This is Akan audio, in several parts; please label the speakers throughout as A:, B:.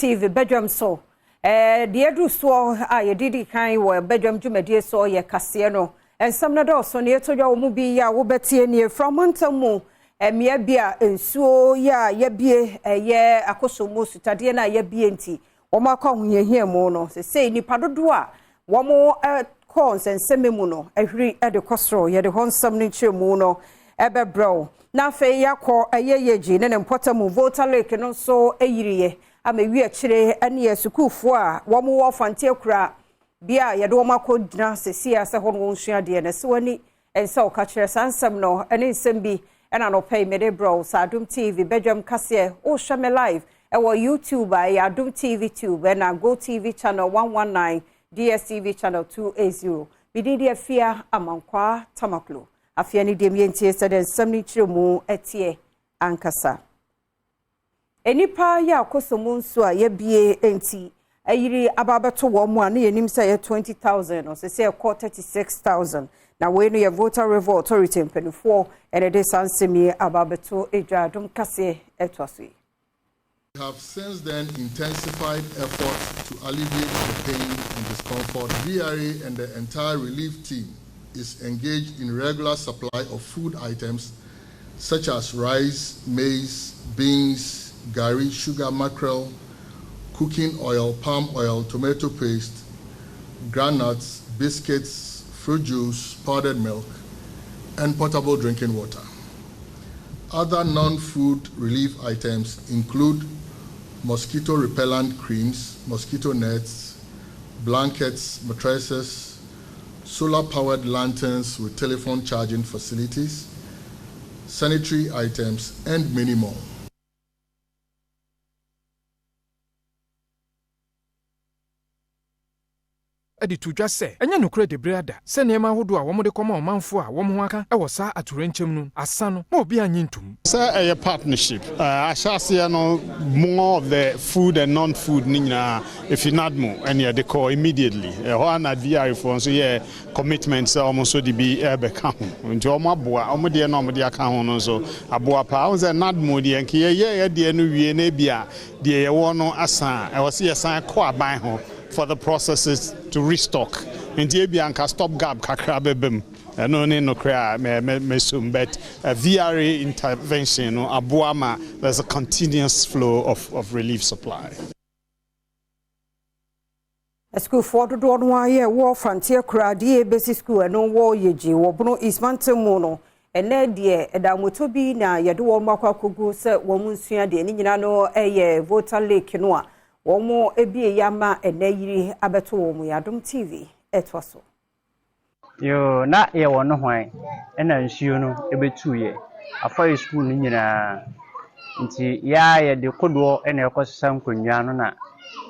A: TV Badwam so the edu so ye didi kan wo Badwam dwumade so ye kase no ensam na do so ne to dwa mu bi ya wo betie ne from montamu mia bia ensuo ya ye bie ye akosomo sutade na ye bie nti wo makwa hunyehia mu no se sei nipa dodo a wo mo cons enseme mu no ehwiri de kosro ye de honsam ne chemu no ebebro na fe yakọ ayeyeji ne mpotamu voter lake no so eyiriye amewi akire ane yesukufo a wo mo wo fante kura bia ye de wo makodina sesia se ho no nsua de ne se wani ensa o ka kire sansam no ene nsem bi ena no pay mede bro sa Adom TV Badwam kase o hweme live ewo YouTube ya Adom TV Tube na Go TV channel 119 DSTV channel 280 bididi afia amankwa tamaklo afia ni dem yentie seden samni chiremu etie ankasa enipa ya akosomu nso a ye bie enti ayiri ababeto wo mu a ne yenim say 20,000 or say 36,000 na we no ye voter revolt authority mpenifo ene de sansemi ababeto edwa Adom kase etwaso.
B: We have since then intensified efforts to alleviate the pain and discomfort. VRA and the entire relief team is engaged in regular supply of food items such as rice, maize, beans, gari, sugar, mackerel, cooking oil, palm oil, tomato paste, granuts, biscuits, fruit juice, powdered milk, and potable drinking water. Other non-food relief items include mosquito repellent creams, mosquito nets, blankets, mattresses, solar-powered lanterns with telephone charging facilities, sanitary items, and many more.
C: Edi tudwa se enya nokure de brada se nema hodo a wo de koma omanfo a wo ho aka e wo sa atorenchem nu asa no ma obi anyintum
D: say a partnership ashase no more of the food and non-food nyina if you not more and they call immediately ho na VR for so yeah commitments almost so the be become nti o maboa o de na o de aka ho no so aboa pa o say not more de nke ye de no wie na bia de ye wo no asa e wo se ye san ko aban ho for the processes to restock. And Bianca stop gap kakrabebem. And only no cry mesum but VRA intervention or Abuama, there's a continuous flow of relief supply.
A: A school for the Donwaya war frontier crowd basic school and no war yeji wobuno is mantemono and ne dear edamotobi na yado makwa kugu se womunsia de ni nyina no voter lake noa. Womo ebie yama enayiri abeto womu ya Adom TV etwaso
E: yo na ye wono hwan ena nsuo no ebetu ye afa school ni nyina nti ya ye de kodo ena ekosesa nkonwa no na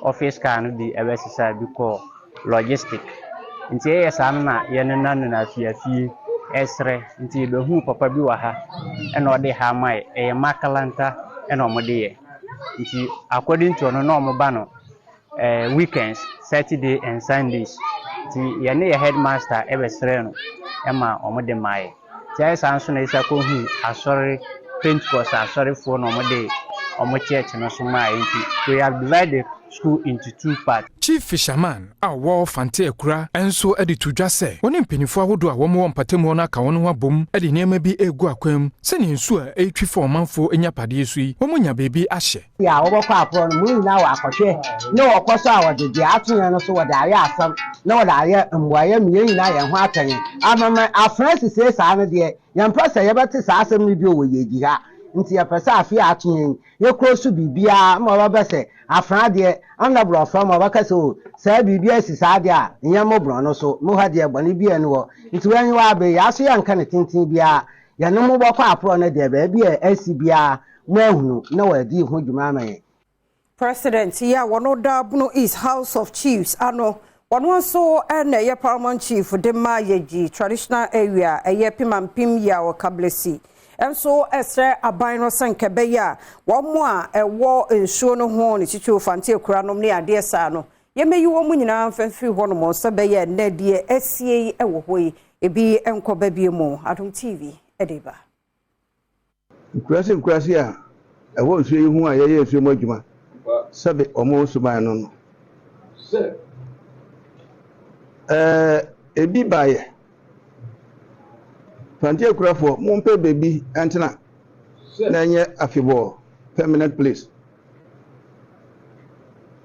E: office car no di ebesesa bi ko logistic nti ye sa no na ye nena na afiafie esre nti be hu papa bi wa ha ena ode ha mai e makalanta ena omode ye nti according to no normal bano weekends Saturday and Sundays nti ye ne ye headmaster ebesre no ema omode mai ti ai sanso na isa ko hu asori Pentecost asori fo no omode omo church no so mai nti we have divided school into two parts.
C: Chief Fisherman a wo fante akura enso edi tudwa se woni mpenifo ahodo a wo mo mpatemu na ka wono ho abom edi nema bi egu akwam se ne nsu a etwi fo manfo enyapade yesu yi wo munya bebi ahye
F: ya wo bokọ apro no mu na wa akohwe ne wo koso a wo de atonya no so wo de are asam na wo de are mboaye miye nyina ye ho atanye amama afrance se sa no de yamprasa ye bete sa asam ni bi o wo yeji ha nti ya pesa afia atonya ye krosu bibia ma wo bese afra de anabro from abakase o sa bibia sisa de a nyamo bro no so mo ha de gbani bia ni wo nti wanyi wa be ya so yanka ne tintin bia ya no mo bokọ apro no de ba bia asi bia mo ahunu na wa di ho dwuma man.
A: President ya wono da buno is House of Chiefs ano wono so na ye Paramount Chief de ma yeji traditional area ye pimampim ya o kablesi enso esre aban no sankebe ya wo mo a ewo ensuo no ho ne chichu fante kura no ne ade sa no ye meyi wo mu nyina mfamfiri ho no mo so be ye na de asie ewo hoi ebi enkoba bi mu Adom TV edeba
G: Kurasi a ewo nsuo yi hu a ye nsuo mo adwuma Sabe omo suban no. Ebi baye. Fanti akurafo mompe baby antena. Na nye afibo permanent place.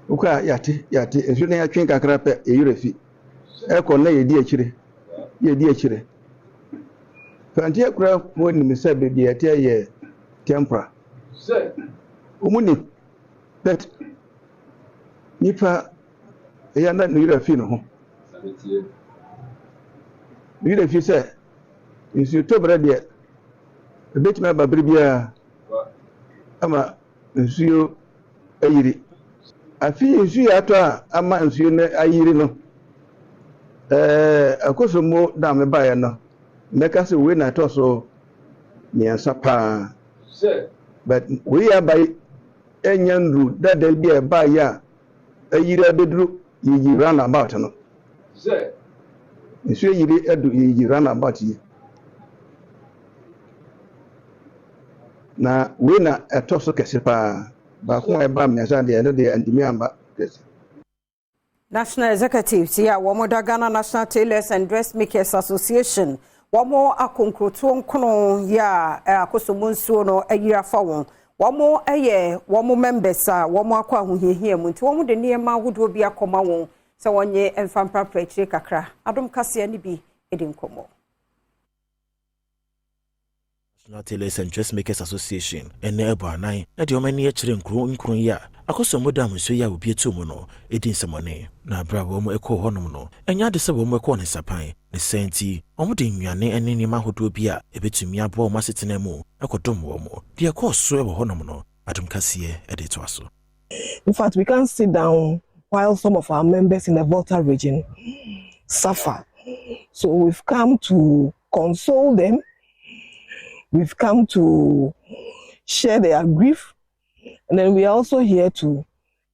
G: Uka yate esu na yatwen kakra pe eyurefi. Eko na yedi akire. Fanti akurafo ni me say baby yate ye tempera. Omuni that nipa eyanda no yurefi no ho. Yurefi say nsu to brade betima babiri bia ama nsuyo ayiri afi nsuyo ato ama nsuyo na ayiri no akosomo da me bae no meka se we na to so miansa pa but we are by enyanru dadal bia bae ya ayiri abedru yi run about no nsuyo yiri edu yi run about yi na we na etoso kese pa ba ko e ba me sa de no de antimi amba kese.
A: National Executive tia womoda Ghana National Tailors and Dressmakers Association womo akonkroto nkono ya akosomunsuo no ayira fa won womo eye womo members a womo akwa ahohiehia mu nti womo de niema ahodo bi akoma won se wonye emfampa prachire kakra adom kase ni bi edinkomo.
H: National Tailors and Dressmakers Association ene ebo anan e de omani akire nkron ya akoso modam so ya obi etu mu no edin semone na bra wo mo ekọ honom no enya de se wo mo ekọ ne sapan ne senti omo de nwane ene ni mahodo bi a ebetumi abo mo asetena mu ekodom wo mo de ekọ so e wo honom no adom kase e de to aso.
I: In fact, we can't sit down while some of our members in the Volta region suffer. So we've come to console them. We've come to share their grief, and then we are also here to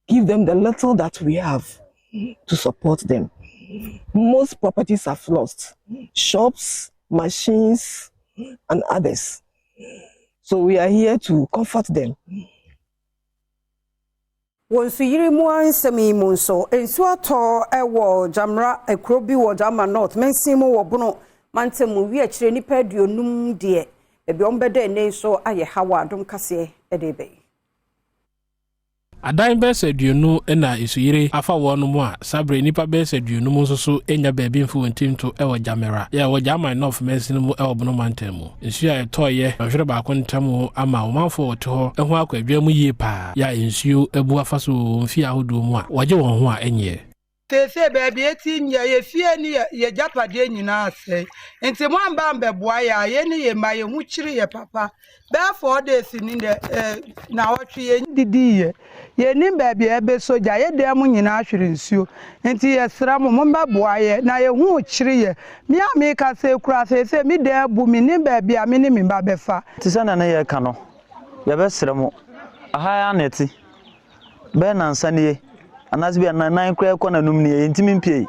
I: give them the little that we have to support them. Most properties have lost, shops, machines, and others. So we are here to comfort them.
A: Wonsu yiri mu ansemi mu nso ensu ato ewo Jamra ekrobi wo Jama North mensimu wo bono mantemu wi akire nipa aduonum de ebi ombede ne so aye hawa adom kase edebe.
J: Adan bese aduonu na isuyire afa wonu mu a sabre nipa bese aduonu mu so enya baabi mfu wontimto ewo Jamera ya wo Jama North mensimu mu ewo bono mantemu ensu ya etoye ahwere ba ko ntamu ama omanfo wote ho eho akwadwa mu yie pa ya ensu ebu afaso mfi ahodo mu a waje won ho a enye
K: tese baabi eti nya ye fie ni ye japade nyina ase enti mo amba mbeboa ya ye ni ye ma ye hu kiri ye papa therefore days ni de na wotwe ye didi ye ni baabi ebe soja ye de mu nyina ahwere nsuo enti ye sra mo mbeboa ye na ye hu kiri ye mi a me ka se kura se mi de bu mi ni baabi a mi ni mi ba befa
L: tisa na ye ka no ye be sra mo aha ya neti be na nsanie anasbi na nan kura ko na num ne ntimi mpie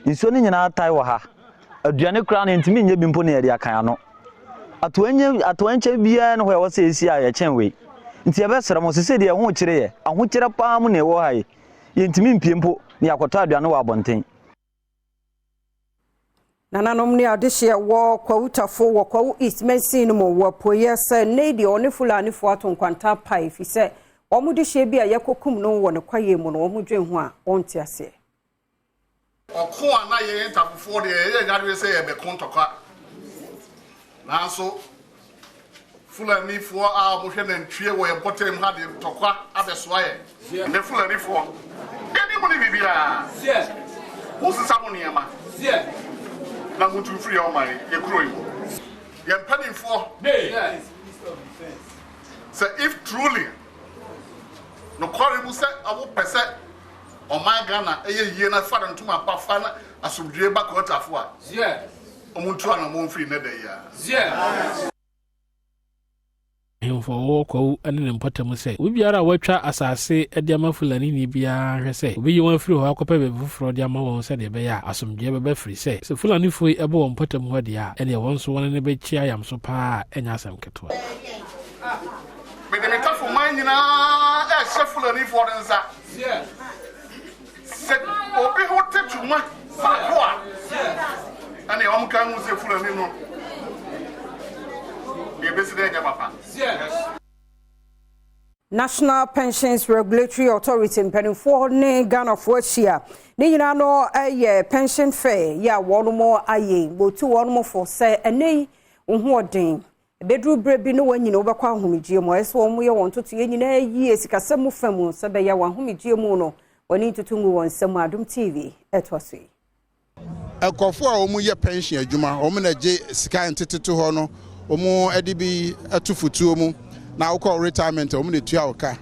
L: nsuo ni nyina atai wo ha aduane kura na ntimi nye bimpo na ye de akan ano atoanche bia no ho wo se esi a ye chenwe nti ye be sra mo se de ho kire ye aho kire pa mu ne wo ha ye ntimi mpie mpo ne akoto aduane wo abonten
A: nananom ne adehye wo kwawutafo wo kwawu East Mercy no mo wo poye se lady one fulani fo atonkwanta pai fi se omudehye bia yekokum no wo ne kwaye mu no omudwen ho a onte ase
B: ọkụ a na ye ntafufo de ye nyadwe se ye be kontokwa nanso fulani fo a mo hwe na ntwie wo ye botem ha de tokwa abesoa ye ne fulani fo ye mo ni bibia wo sisa mo niema na mutu free o mai ye kuro yi ye mpanimfo so if truly no kware mu se awo pese o my Ghana eye na fada ntuma pa fa na asubdue ba ko tafo a omuntu ana mo free na da ya
J: hemfo wo kwa ane ne mpatam se obiara watwa asase de ama fulani ni bia hwe se obi yi free ho akopa be fufuro de ama won se de be ya asomdue be free se fulani fo ebe won mpatam ho de ya ene won so won ne be chia yam so pa enya asem keto
B: me de metafo man nyina e chef Fulani for the Yes. Said, Obi Hotel to my Sakua. And the Omkan was a Fulani. Yes.
A: National Pensions Regulatory Authority mpanimfoɔ ne Ghana for Asia ne nyina no pension fair ya wɔn mo aye botu wɔn mo for sɛ enei ohoɔden bedru brebi no wanyina wobɛkɔ ahomegye mu ɛsɛ wɔn mo yɛ wɔn toto yɛ nyina yie sikasɛm mu famu sɛ bɛyɛ wɔn ahomegye mu no wɔne tutu ngu wɔn nsɛm Adom TV ɛtɔso yi
M: ɛkɔfo a wɔn yɛ pension adwuma wɔn na gye sika nteteto hɔ no wɔn ade bi atu futuo mu na wokɔ retirement wɔn na tua woka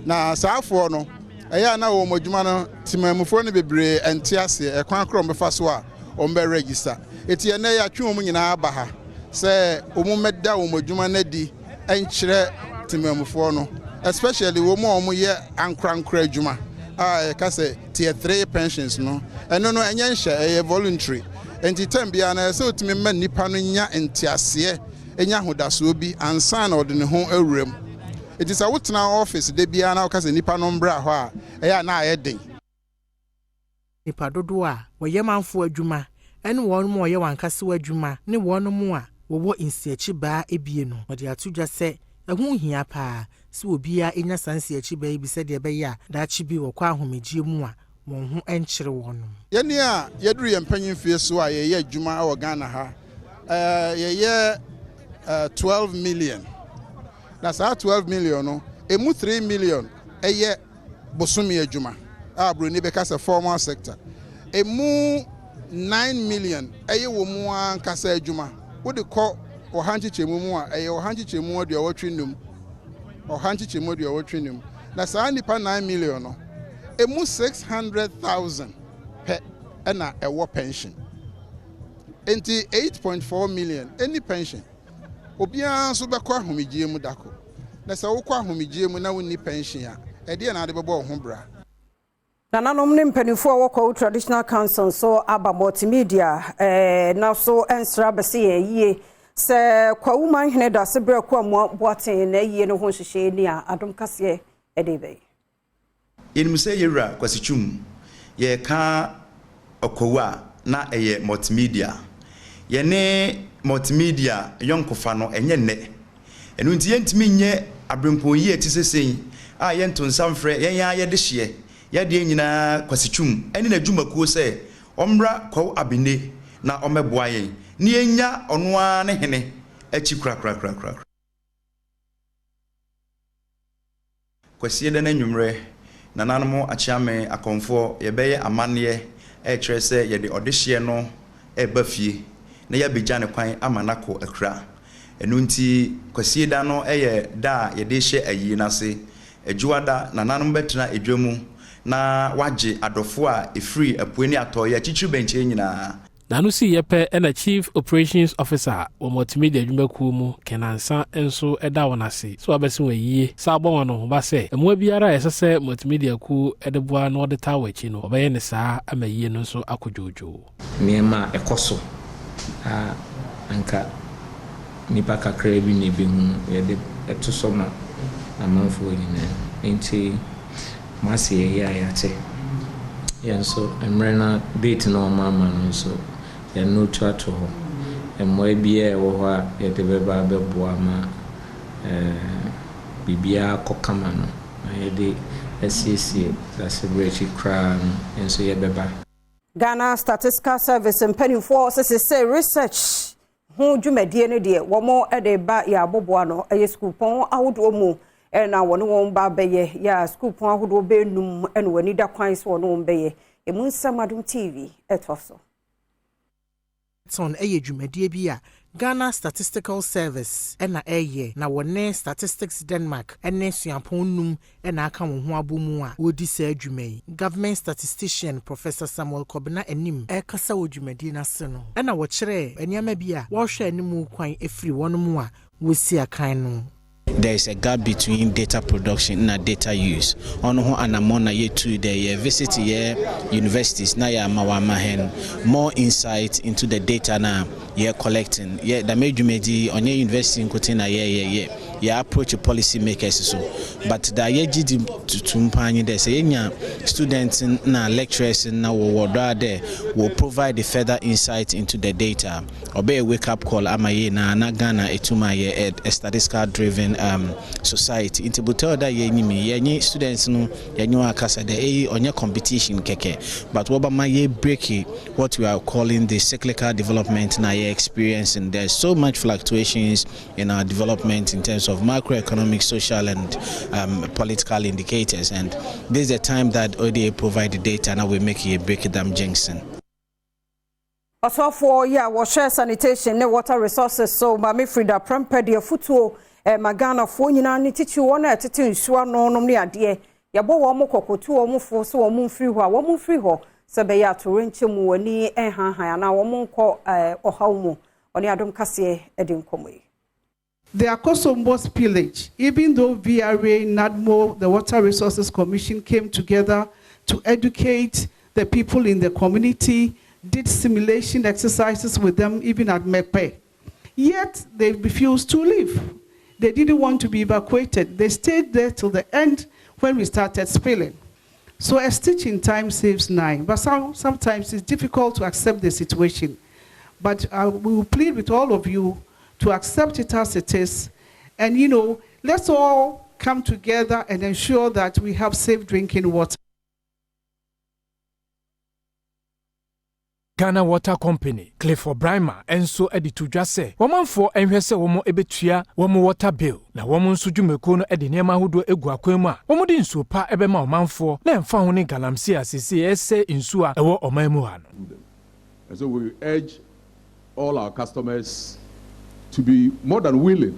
M: na saafoɔ no ɛyɛ na wɔn adwuma no timamufoɔ no bebree ɛnte ase ɛkwan korɔ mbɛfa so a wɔn bɛ register eti ɛnɛ yɛ atwe wɔn nyinaa aba ha sɛ wɔn mɛda wɔn adwuma no adi ɛnkyerɛ timamufoɔ no especially wɔn a wɔn yɛ ankorankora adwuma a ɛka sɛ tier 3 pensions no ɛno no ɛnyɛ nhyɛ ɛyɛ voluntary enti time bia na ɛsɛ otumi mma nipa no nya ntiaseɛ enya hodaso bi ansa na ɔde ne ho awuram it is a wotena office de bia na ɔka sɛ nipa no mbra hɔ a ɛyɛ na ayɛ den
N: nipa dodo a wɔyɛ manfo adwuma ɛne wɔn mo ɔyɛ wankase adwuma ne wɔn mo a wɔwɔ nsiachi baa ebie no wɔde ato dwa sɛ ɛho hia paa sɛ obia enya sansiachi baa bi sɛ de ɛbɛyɛ a daachi bi wɔkɔ ahomegye mu a wɔn ho ɛnkyere wɔn no
M: yɛne a yɛduru yɛn mpanyimfie so a yɛyɛ adwuma wɔ Ghana ha yɛyɛ 12 million. That's our 12 million. No, emu 3 million. Eye bosumi adwuma. Bruni because a formal sector. Emu 9 million. Eye wo mu ankasa adwuma. What they call ohanchi chemu mu a eye ohanchi chemu de owotwinum. Ohanchi chemu de owotwinum. Na saa nipa 9 million no. Emu 600,000 per na ewo pension. Enti 8.4 million any pension. Obian so bekɔ ahomegye mu dako na sɛ wokɔ ahomegye mu na wonni pension a ɛde na ade bɛbɔ ho bra
A: na nanom ne mpanimfoɔ wɔkɔ traditional council so aba multimedia na so ensra bɛse yie sɛ kwawuma hene da se brɛ ko amu boaten na yie no ho hyehyɛ ni a Adom kaseɛ ɛde bɛ
O: yenim sɛ yɛwura kwasichum yɛ ka okɔwa na ɛyɛ multimedia yɛne multimedia yonkofa no enye nne enu nti yentimi nye abrempo yi eti sesen a yento nsamfrɛ yen ya yede hye yede nyina kwasichum eni na dwumakuo sɛ omra kwaw abine na omeboa yen ni enya ono a ne hene achi kra kwasie de na nwumre na nanamo achiame akonfo yebeye amane kyerɛ sɛ yede odehye no eba fie na ya bejane kwan amanako akra enu nti kwasie da no da ye de hye ayi na se adwuada na nanom betena edwamu na wagye adofo a efiri apuani atoye chichiru benche nyina
J: na no si yepe na chief operations officer wo multimedia adwumakuo mu kenansa enso eda wonase so abese wayiye sa abon no ba se emu biara esese multimedia ku edeboa no de ta wachi no obeye ne saa amayiye no so akojojo
P: niema ekoso anka nipa kakra bi ne bi hu yede eto so ma amanfo nyina enti mase ye ayate yenso emrena date no mama no so ye no to ato ho emmo bia e wo ho a yede beba beboa ma bibia kokama no yede asiesie da celebrate crown enso ye beba
A: Ghana Statistical Service mpanimfoɔ sɛ research ho dwumadie no de wɔn de ba ya aboboa no ɛyɛ school pon ahodoɔ mu na wɔn ba bɛyɛ ya school pon ahodoɔ bɛnum na wɔn da kwan so wɔn bɛyɛ emu nsɛm Adom TV ɛtɔ so
N: son ɛyɛ dwumadie bi a Ghana Statistical Service na ɛyɛ na wɔne Statistics Denmark ne suapon num na aka wɔn ho abomu a wɔdi saa adwuma yi government statistician Professor Samuel Kobina anim ɛkasa wɔ dwumadie n'ase no na wɔkyerɛ nneɛma bi a wɔhwɛ anim kwan efiri wɔn mu a wɔsi akan no.
Q: There is a gap between data production and data use. Ono ho anamona ye to the visit ye universities na ya mawama hen more insight into the data na ye collecting. Ye da medjumedi onye university nkote na ye your approach policy makers so but the yegidi to mpanye there say students na lecturers na what there will provide the further insight into the data obey a wake up call amaye na Ghana etuma a statistical driven society into butel that ye students no ye akasa the on your competition keke but obama ye break what we are calling the cyclical development na ye experiencing. There's so much fluctuations in our development in terms of macroeconomic, social and political indicators, and this is a time that ODA provide the data and we make a break them junction.
A: Also for share sanitation ne water resources so Mami Frida Prampedi futuo magana fo nyina ne titi wona titi nsuo no no ne ade yabo wo mo kokotu wo mo fo so wo mo mfiri ho se be ya to renche mu wani enhanhan na wo mo nko ohaw mu oni Adom kase edin komoi.
R: The Akosombo spillage, even though VRA, NADMO, the Water Resources Commission came together to educate the people in the community, did simulation exercises with them even at Mepe. Yet they refused to leave. They didn't want to be evacuated. They stayed there till the end when we started spilling. So a stitch in time saves 9. But sometimes it's difficult to accept the situation. But we will plead with all of you to accept it as it is. And, let's all come together and ensure that we have safe drinking water.
C: Ghana Water Company, Clifford Brimer, and so editu jase. Woman for enhwese womo ebetua womo water bill. Na womo nso dwumeko no ede nema hodo egu akwema. Womo di nso pa ebema omanfo na emfa ho ne galamsi asese ese nso a ewo omanmu ha no.
S: And so we urge all our customers to be more than willing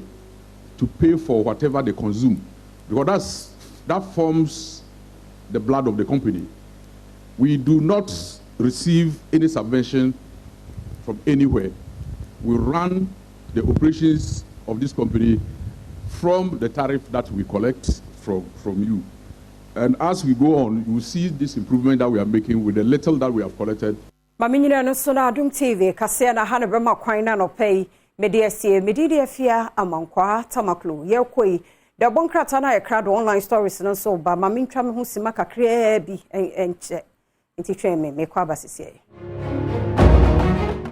S: to pay for whatever they consume, because that forms the blood of the company. We do not receive any subvention from anywhere. We run the operations of this company from the tariff that we collect from you. And as we go on, you will see this improvement that we are making with the little that we have collected.
A: Maminyina no so na Adom TV kase na ha na bema kwan na no pay mediasie mediafia amankwa tamaklo yekoi da bonkrata na yekrado online stories no so ba mamintwa me ho sima kakra bi enche nti tweme me kwa basisiye.